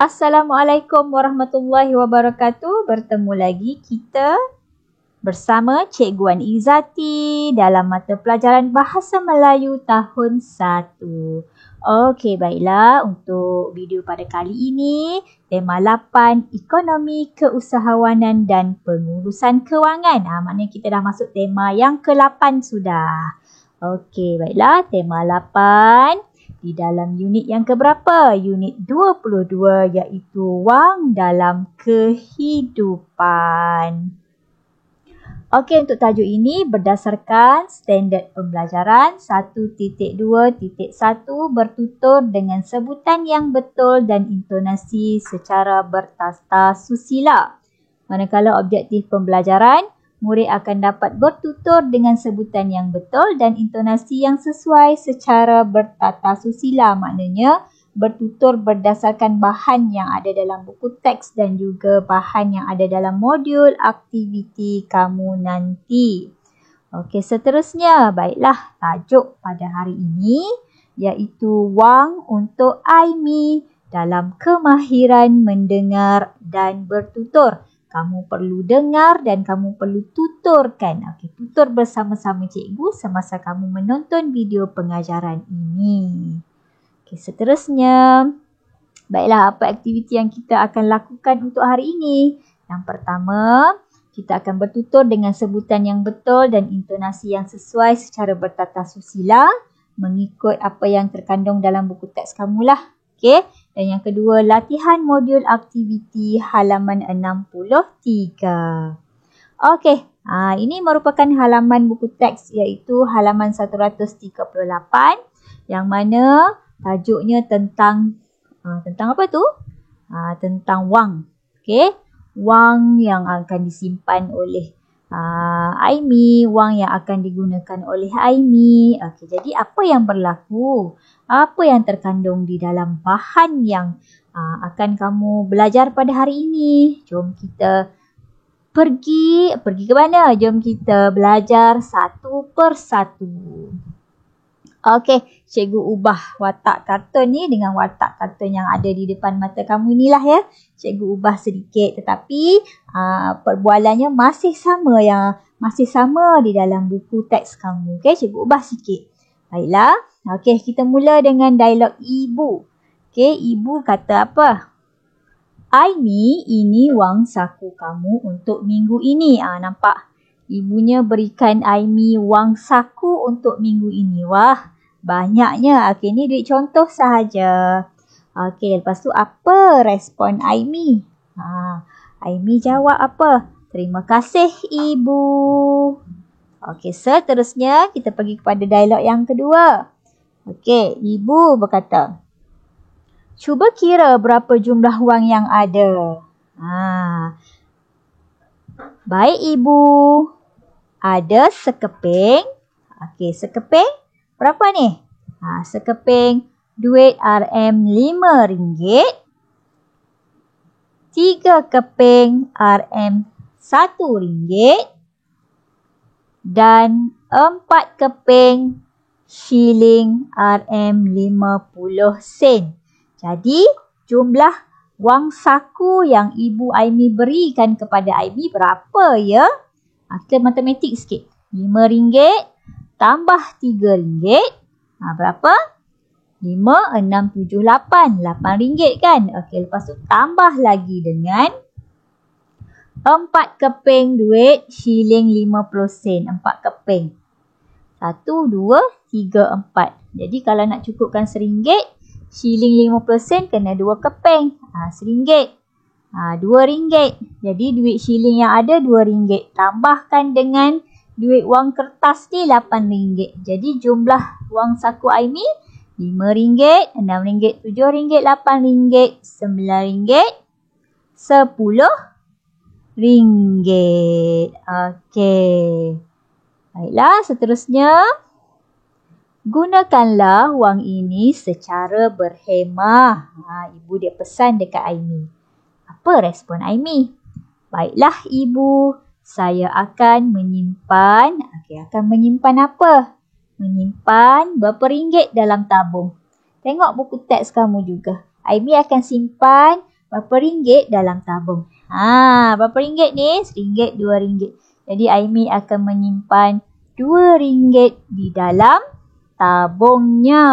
Assalamualaikum warahmatullahi wabarakatuh. Bertemu lagi kita bersama Cikgu Wan Izzati dalam mata pelajaran Bahasa Melayu tahun 1. Okey, baiklah. Untuk video pada kali ini, tema 8, Ekonomi, Keusahawanan dan Pengurusan Kewangan. Maknanya kita dah masuk tema yang ke-8 sudah. Okey, baiklah. Tema 8. Di dalam unit yang keberapa? Unit 22 iaitu wang dalam kehidupan. Okey, untuk tajuk ini berdasarkan standard pembelajaran 1.2.1 bertutur dengan sebutan yang betul dan intonasi secara bertata susila. Manakala objektif pembelajaran, murid akan dapat bertutur dengan sebutan yang betul dan intonasi yang sesuai secara bertata susila. Maknanya bertutur berdasarkan bahan yang ada dalam buku teks dan juga bahan yang ada dalam modul aktiviti kamu nanti. Okey, seterusnya. Baiklah, tajuk pada hari ini iaitu wang untuk Aimi dalam kemahiran mendengar dan bertutur. Kamu perlu dengar dan kamu perlu tuturkan. Okey, tutur bersama-sama cikgu semasa kamu menonton video pengajaran ini. Okey, seterusnya. Baiklah, apa aktiviti yang kita akan lakukan untuk hari ini? Yang pertama, kita akan bertutur dengan sebutan yang betul dan intonasi yang sesuai secara bertata susila mengikut apa yang terkandung dalam buku teks kamulah. Okey. Dan yang kedua, latihan modul aktiviti halaman 63. Okey, ini merupakan halaman buku teks iaitu halaman 138 yang mana tajuknya tentang apa tu? Tentang wang. Okey, wang yang akan disimpan oleh Aimi, wang yang akan digunakan oleh Aimi. Okey, jadi apa yang berlaku? Apa yang terkandung di dalam bahan yang akan kamu belajar pada hari ini? Jom kita pergi ke mana? Jom kita belajar satu persatu. Okey, cikgu ubah watak kartun ni dengan watak kartun yang ada di depan mata kamu inilah ya. Cikgu ubah sedikit tetapi perbualannya masih sama di dalam buku teks kamu. Okey, cikgu ubah sikit. Baiklah. Okey, kita mula dengan dialog ibu. Okey, ibu kata apa? Aimi, ini wang saku kamu untuk minggu ini. Nampak? Ibunya berikan Aimi wang saku untuk minggu ini. Wah, banyaknya. Okey, ni duit contoh sahaja. Okey, lepas tu apa respon Aimi? Aimi jawab apa? Terima kasih, ibu. Okey, seterusnya kita pergi kepada dialog yang kedua. Okey, ibu berkata, cuba kira berapa jumlah wang yang ada. Baik, ibu. Ada sekeping. Okey, sekeping berapa ni? Sekeping duit RM5. 3 keping RM1. Dan 4 keping shilling RM50. Jadi, jumlah wang saku yang ibu Aimi berikan kepada Aimi berapa ya? Kita matematik sikit. RM5 tambah RM3. Berapa? 5, 6, 7, 8. RM8 kan? Okey, lepas tu tambah lagi dengan 4 keping duit shilling 50 sen. 4 keping. 1, 2, 3, 4. Jadi kalau nak cukupkan RM1, shilling 50 sen kena 2 keping. RM1. RM2. Jadi duit shilling yang ada RM2. Tambahkan dengan duit wang kertas ni RM8. Jadi jumlah wang saku Aimi RM5, RM6, RM7, RM8, RM9, RM10. Okey. Baiklah, seterusnya. Gunakanlah wang ini secara berhemah. Ibu dia pesan dekat Aimi. Apa respon Aimi? Baiklah, ibu. Saya akan menyimpan. Okey, akan menyimpan apa? Menyimpan berapa ringgit dalam tabung. Tengok buku teks kamu juga. Aimi akan simpan berapa ringgit dalam tabung. Berapa ringgit ni? RM1, RM2. Jadi Aimee akan menyimpan RM2 di dalam tabungnya.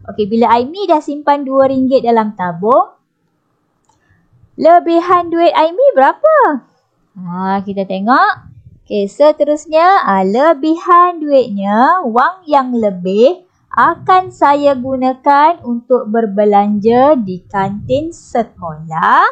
Okey, bila Aimee dah simpan RM2 dalam tabung, lebihan duit Aimee berapa? Kita tengok. Okey, seterusnya lebihan duitnya, wang yang lebih akan saya gunakan untuk berbelanja di kantin sekolah,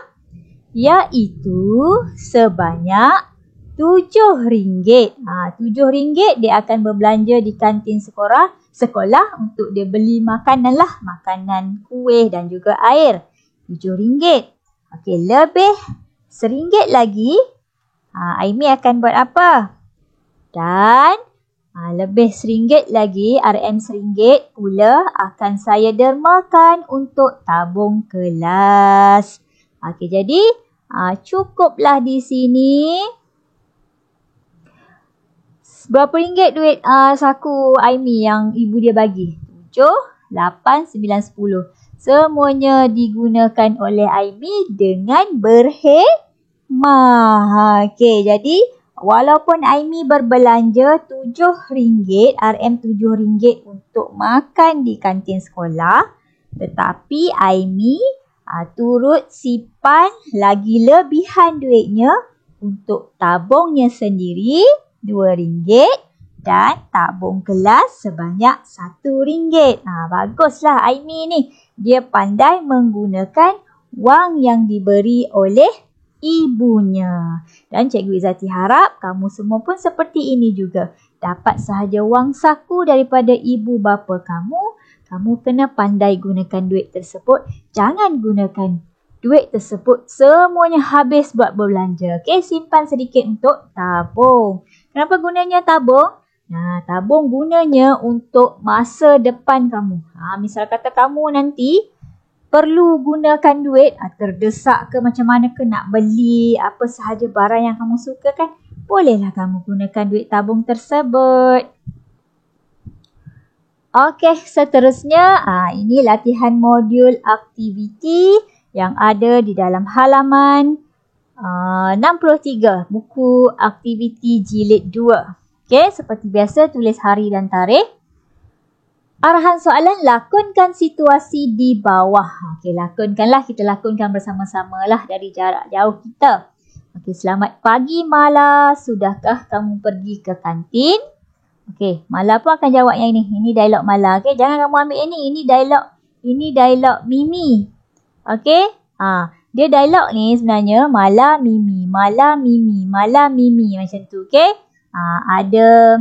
iaitu sebanyak RM7. RM7 dia akan berbelanja di kantin sekolah untuk dia beli makanan lah, makanan, kuih dan juga air. RM7. Okey, lebih RM1 lagi. Aimee akan buat apa? Dan lebih RM1 lagi, RM1 pula akan saya dermakan untuk tabung kelas. Okey, jadi cukuplah di sini. Berapa ringgit duit saku Aimee yang ibu dia bagi? 7, 8, 9, 10. Semuanya digunakan oleh Aimee dengan berhemah. Okey, jadi walaupun Aimee berbelanja RM7, RM7 untuk makan di kantin sekolah, tetapi Aimee turut simpan lagi lebihan duitnya untuk tabungnya sendiri RM2 dan tabung kelas sebanyak RM1. Baguslah Aimee ni. Dia pandai menggunakan wang yang diberi oleh ibunya. Dan Cikgu Izzati harap kamu semua pun seperti ini juga. Dapat sahaja wang saku daripada ibu bapa kamu, kamu kena pandai gunakan duit tersebut. Jangan gunakan duit tersebut semuanya habis buat berbelanja. Okey, simpan sedikit untuk tabung. Kenapa gunanya tabung? Tabung gunanya untuk masa depan kamu. Misal kata kamu nanti perlu gunakan duit, terdesak ke macam mana ke nak beli apa sahaja barang yang kamu suka kan, bolehlah kamu gunakan duit tabung tersebut. Okey, seterusnya ini latihan modul aktiviti yang ada di dalam halaman 63 buku aktiviti jilid 2. Okey, seperti biasa tulis hari dan tarikh. Arahan soalan, lakonkan situasi di bawah. Okey, lakonkanlah. Kita lakonkan bersama-sama lah dari jarak jauh kita. Okey, selamat pagi Mala. Sudahkah kamu pergi ke kantin? Okey, Mala pun akan jawab yang ini. Ini dialog Mala. Okey, jangan kamu ambil ini. Ini dialog Mimi. Okey, dia dialog ni sebenarnya Mala Mimi, Mala Mimi, Mala Mimi macam tu. Okey, ada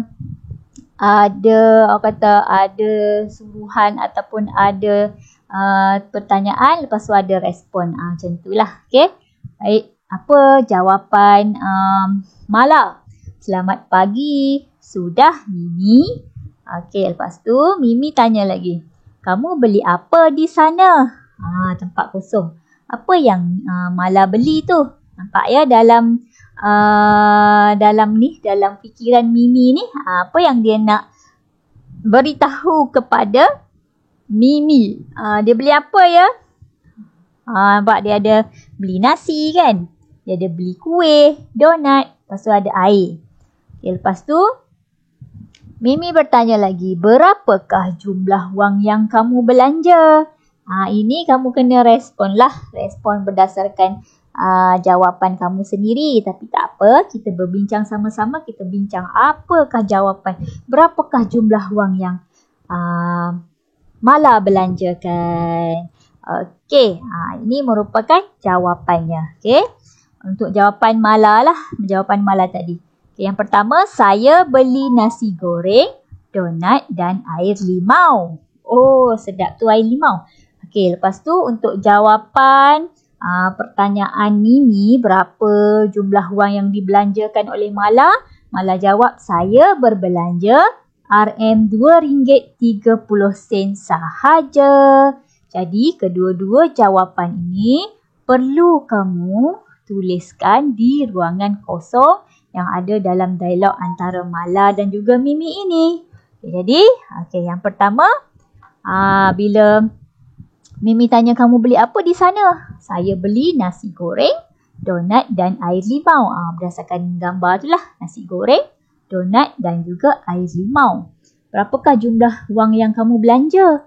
suruhan ataupun ada pertanyaan, lepas tu ada respon. Macam itulah. Okey. Baik, apa jawapan Mala? Selamat pagi. Sudah Mimi? Okey, lepas tu Mimi tanya lagi. Kamu beli apa di sana? Tempat kosong. Apa yang Mala beli tu? Nampak ya dalam dalam fikiran Mimi ni, apa yang dia nak beritahu kepada Mimi. Dia beli apa ya? Nampak dia ada beli nasi kan? Dia ada beli kuih, donat, lepas tu ada air. Okay, lepas tu Mimi bertanya lagi, berapakah jumlah wang yang kamu belanja? Ini kamu kena respon lah. Respon berdasarkan jawapan kamu sendiri. Tapi tak apa, kita berbincang sama-sama. Kita bincang apakah jawapan, berapakah jumlah wang yang Mala belanjakan. Okey, ini merupakan jawapannya. Okey, untuk jawapan Mala lah, jawapan Mala tadi. Okay, yang pertama, saya beli nasi goreng, donat dan air limau. Oh, sedap tu air limau. Okey, lepas tu untuk jawapan pertanyaan Mimi, berapa jumlah wang yang dibelanjakan oleh Mala? Mala jawab, saya berbelanja RM2.30 sahaja. Jadi, kedua-dua jawapan ini perlu kamu tuliskan di ruangan kosong yang ada dalam dialog antara Mala dan juga Mimi ini. Okay, jadi, yang pertama, bila Mimi tanya kamu beli apa di sana? Saya beli nasi goreng, donat dan air limau. Berdasarkan gambar tu lah, nasi goreng, donat dan juga air limau. Berapakah jumlah wang yang kamu belanja?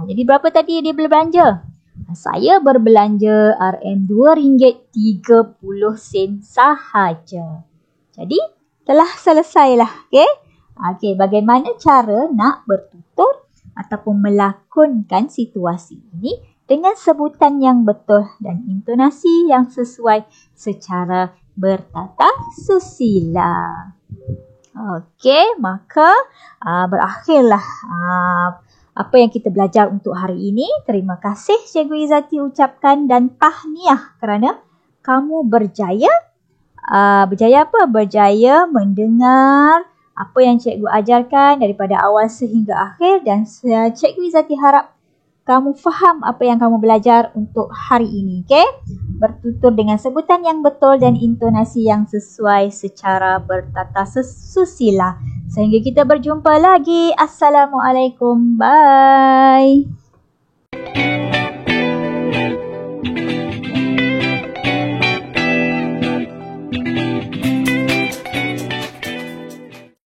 Jadi berapa tadi dia berbelanja? Saya berbelanja RM2.30 sahaja. Jadi telah selesailah. Okey, bagaimana cara nak bertutur ataupun melakonkan situasi ini dengan sebutan yang betul dan intonasi yang sesuai secara bertata susila. Okey, maka berakhirlah apa yang kita belajar untuk hari ini. Terima kasih Cikgu Izzati ucapkan dan tahniah kerana kamu berjaya. Berjaya apa? Berjaya mendengar apa yang cikgu ajarkan daripada awal sehingga akhir, dan Cikgu Izzati harap kamu faham apa yang kamu belajar untuk hari ini. Bertutur dengan sebutan yang betul dan intonasi yang sesuai secara bertata susila. Sehingga kita berjumpa lagi. Assalamualaikum. Bye.